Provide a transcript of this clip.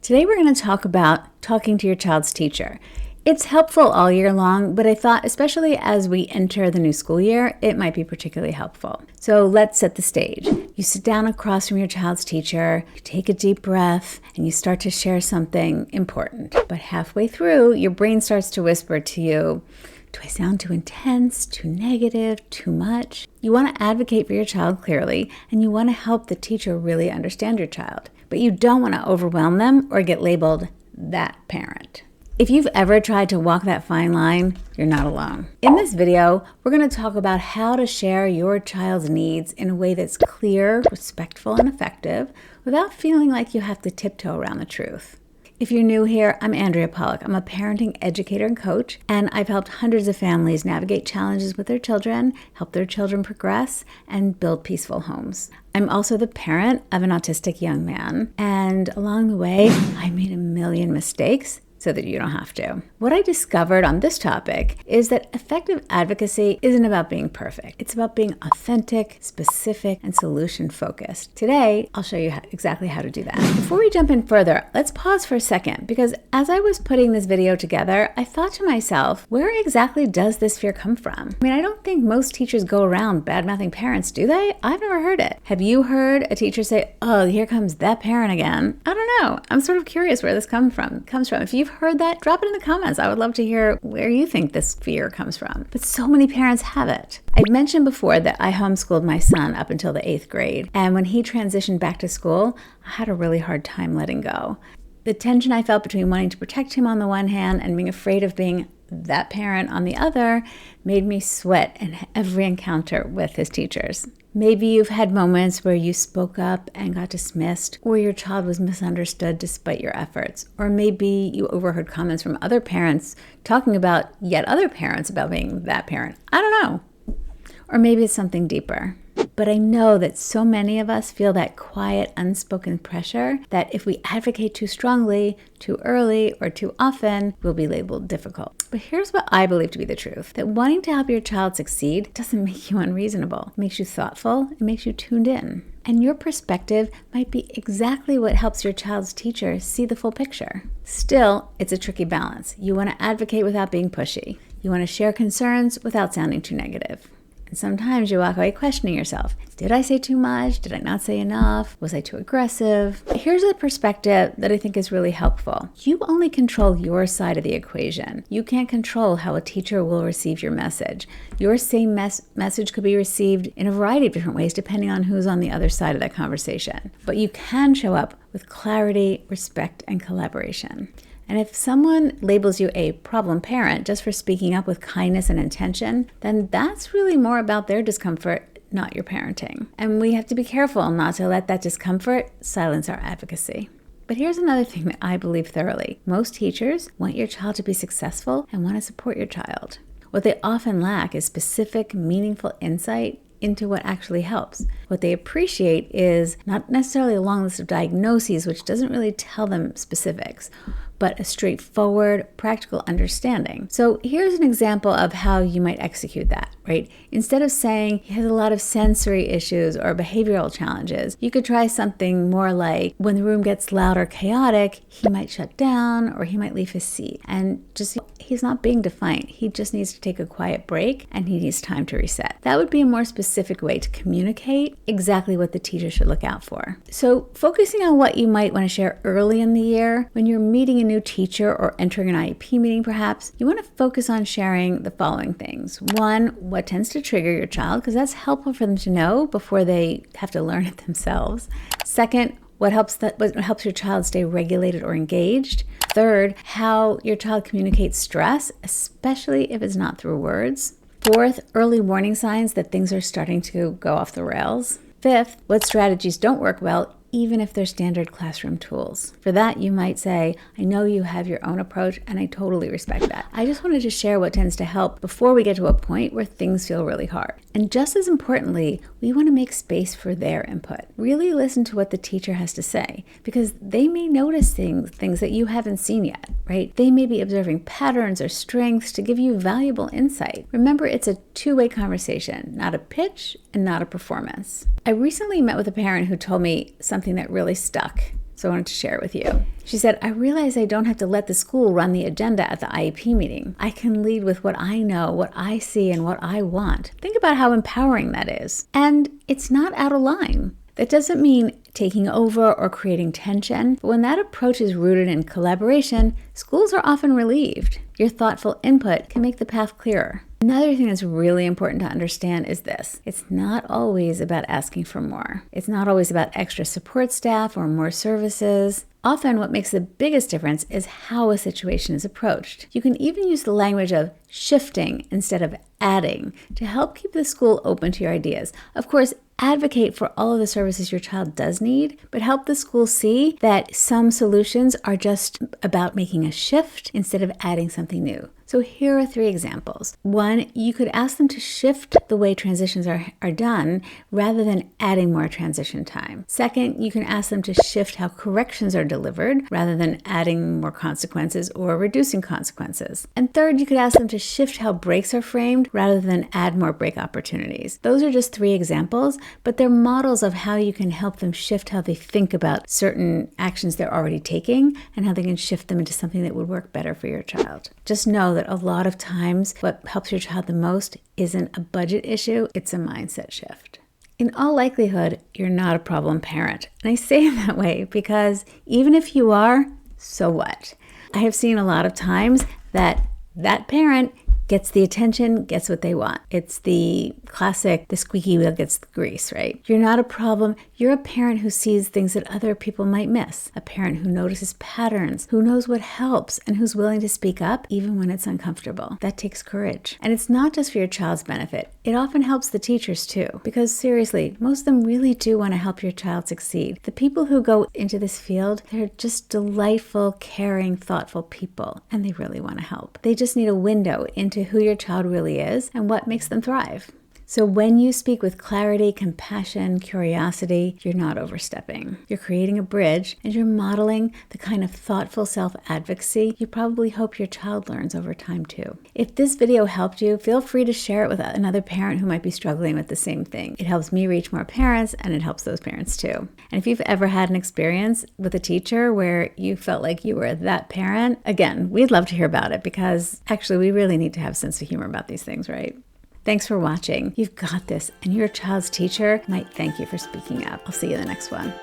Today we're going to talk about talking to your child's teacher. It's helpful all year long, but I thought especially as we enter the new school year, it might be particularly helpful. So let's set the stage. You sit down across from your child's teacher, you take a deep breath, and you start to share something important. But halfway through, your brain starts to whisper to you, do I sound too intense, too negative, too much? You want to advocate for your child clearly, and you want to help the teacher really understand your child. But you don't want to overwhelm them or get labeled that parent. If you've ever tried to walk that fine line, you're not alone. In this video, we're going to talk about how to share your child's needs in a way that's clear, respectful, and effective without feeling like you have to tiptoe around the truth. If you're new here, I'm Andrea Pollock. I'm a parenting educator and coach, and I've helped hundreds of families navigate challenges with their children, help their children progress, and build peaceful homes. I'm also the parent of an autistic young man, and along the way, I made a million mistakes so that you don't have to. What I discovered on this topic is that effective advocacy isn't about being perfect. It's about being authentic, specific, and solution-focused. Today, I'll show you exactly how to do that. Before we jump in further, let's pause for a second, because as I was putting this video together, I thought to myself, where exactly does this fear come from? I mean, I don't think most teachers go around bad-mouthing parents, do they? I've never heard it. Have you heard a teacher say, oh, here comes that parent again? I don't know. I'm sort of curious where this comes from. If you've heard that, drop it in the comments. I would love to hear where you think this fear comes from. But so many parents have it. I've mentioned before that I homeschooled my son up until the 8th grade. And when he transitioned back to school, I had a really hard time letting go. The tension I felt between wanting to protect him on the one hand and being afraid of being that parent on the other made me sweat in every encounter with his teachers. Maybe you've had moments where you spoke up and got dismissed, or your child was misunderstood despite your efforts. Or maybe you overheard comments from other parents talking about yet other parents about being that parent. I don't know. Or maybe it's something deeper. But I know that so many of us feel that quiet, unspoken pressure that if we advocate too strongly, too early, or too often, we'll be labeled difficult. But here's what I believe to be the truth, that wanting to help your child succeed doesn't make you unreasonable. It makes you thoughtful, it makes you tuned in. And your perspective might be exactly what helps your child's teacher see the full picture. Still, it's a tricky balance. You want to advocate without being pushy. You want to share concerns without sounding too negative. And sometimes you walk away questioning yourself. Did I say too much? Did I not say enough? Was I too aggressive? Here's a perspective that I think is really helpful. You only control your side of the equation. You can't control how a teacher will receive your message. Your same message could be received in a variety of different ways depending on who's on the other side of that conversation. But you can show up with clarity, respect, and collaboration. And if someone labels you a problem parent just for speaking up with kindness and intention, then that's really more about their discomfort, not your parenting. And we have to be careful not to let that discomfort silence our advocacy. But here's another thing that I believe thoroughly. Most teachers want your child to be successful and want to support your child. What they often lack is specific, meaningful insight into what actually helps. What they appreciate is not necessarily a long list of diagnoses, which doesn't really tell them specifics, but a straightforward, practical understanding. So here's an example of how you might execute that, right? Instead of saying he has a lot of sensory issues or behavioral challenges, you could try something more like, when the room gets loud or chaotic, he might shut down or he might leave his seat. And just, he's not being defiant. He just needs to take a quiet break and he needs time to reset. That would be a more specific way to communicate exactly what the teacher should look out for. So focusing on what you might want to share early in the year, when you're meeting a new teacher or entering an IEP meeting perhaps, you want to focus on sharing the following things. One, what tends to trigger your child, because that's helpful for them to know before they have to learn it themselves. Second, what helps your child stay regulated or engaged. Third, how your child communicates stress, especially if it's not through words. Fourth, early warning signs that things are starting to go off the rails. Fifth, what strategies don't work well, even if they're standard classroom tools. For that, you might say, I know you have your own approach, and I totally respect that. I just wanted to share what tends to help before we get to a point where things feel really hard. And just as importantly, we want to make space for their input. Really listen to what the teacher has to say, because they may notice things that you haven't seen yet, right? They may be observing patterns or strengths to give you valuable insight. Remember, it's a two-way conversation, not a pitch and not a performance. I recently met with a parent who told me something that really stuck. so I wanted to share it with you. She said, I realize I don't have to let the school run the agenda at the IEP meeting. I can lead with what I know, what I see, and what I want. Think about how empowering that is. And it's not out of line. That doesn't mean taking over or creating tension, but when that approach is rooted in collaboration, schools are often relieved. Your thoughtful input can make the path clearer. Another thing that's really important to understand is this. It's not always about asking for more. It's not always about extra support staff or more services. Often what makes the biggest difference is how a situation is approached. You can even use the language of shifting instead of adding to help keep the school open to your ideas. Of course, advocate for all of the services your child does need, but help the school see that some solutions are just about making a shift instead of adding something new. So here are 3 examples. 1, you could ask them to shift the way transitions are done rather than adding more transition time. 2nd, you can ask them to shift how corrections are delivered rather than adding more consequences or reducing consequences. And 3rd, you could ask them to shift how breaks are framed rather than add more break opportunities. Those are just 3 examples, but they're models of how you can help them shift how they think about certain actions they're already taking and how they can shift them into something that would work better for your child. Just know that a lot of times what helps your child the most isn't a budget issue, it's a mindset shift. In all likelihood, you're not a problem parent. And I say it that way because even if you are, so what? I have seen a lot of times that parent gets the attention, gets what they want. It's the classic, the squeaky wheel gets the grease, right? You're not a problem. You're a parent who sees things that other people might miss. A parent who notices patterns, who knows what helps, and who's willing to speak up even when it's uncomfortable. That takes courage. And it's not just for your child's benefit. It often helps the teachers too. Because seriously, most of them really do want to help your child succeed. The people who go into this field, they're just delightful, caring, thoughtful people, and they really want to help. They just need a window into who your child really is and what makes them thrive. So when you speak with clarity, compassion, curiosity, you're not overstepping. You're creating a bridge and you're modeling the kind of thoughtful self-advocacy you probably hope your child learns over time too. If this video helped you, feel free to share it with another parent who might be struggling with the same thing. It helps me reach more parents and it helps those parents too. And if you've ever had an experience with a teacher where you felt like you were that parent, again, we'd love to hear about it because actually we really need to have a sense of humor about these things, right? Thanks for watching. You've got this, and your child's teacher might thank you for speaking up. I'll see you in the next one.